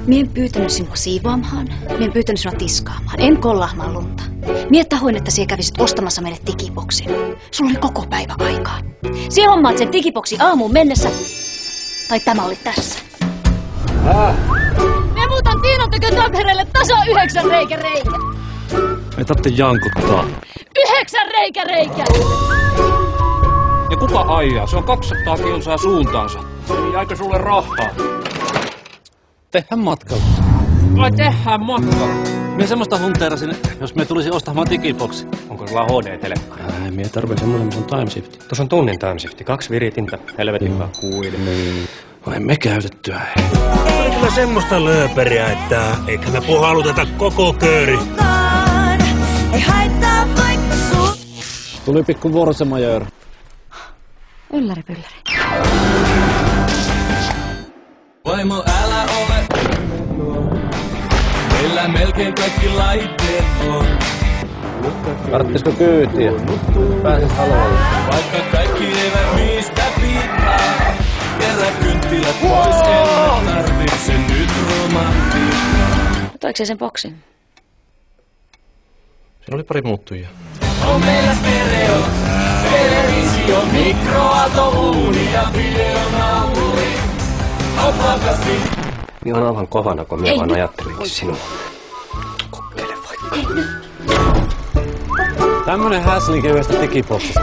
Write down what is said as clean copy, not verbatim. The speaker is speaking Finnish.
Mie en pyytänyt sinua siivoamaan. Mie en pyytänyt sinua tiskaamaan. En kollaamaan lunta. Mie tahoin, että sie kävisit ostamassa meille digiboksin. Sulla oli koko päivä aikaa. Sie hommaat sen digiboksin aamuun mennessä. Tai tämä oli tässä. Mie muutan Tiinon tykö Tampereelle tasa 9 reikä. Ei tarvitse jankuttaa. 9 reikä! Ja kuka ajaa? Se on 200 kilsaa suuntaansa. Jäikö sulle rahaa? Tehdään matkalla. Vai tehdään matkalla? Mie semmoista hunteerasin, jos me tulisi ostamaan digiboksi. Onko sulla HD-telekkari? Mie tarvii semmoisen, missä on timeshifti. Tuossa on tunnin timeshifti, 2 viritintä, helvetin hyvä kuili. Vai me käytettyä. Oli kyllä semmoista lööperiä, että eikä me puhalluteta koko kööri. Tuli pikku vorsemajör. Ylläri pylläri. Vaimo, älä ole. Meillä melkein kaikki laitteet on. Tarvittisiko kyytiä? Pääsis halvalle. Vaikka kaikki eivät niistä piittaa. Kerran kynttilät pois, emme tarvitse nyt romantiikkaa. Toiko se sen boksin? Siinä oli pari muuttujia. On meillä stereo, televisio, mikroaaltouuni ja videonauri. On pakasti. Niin on aivan kovana, kun minä vaan ajattelinkin sinua. Tämmönen häslinki yhdestä digiboksista.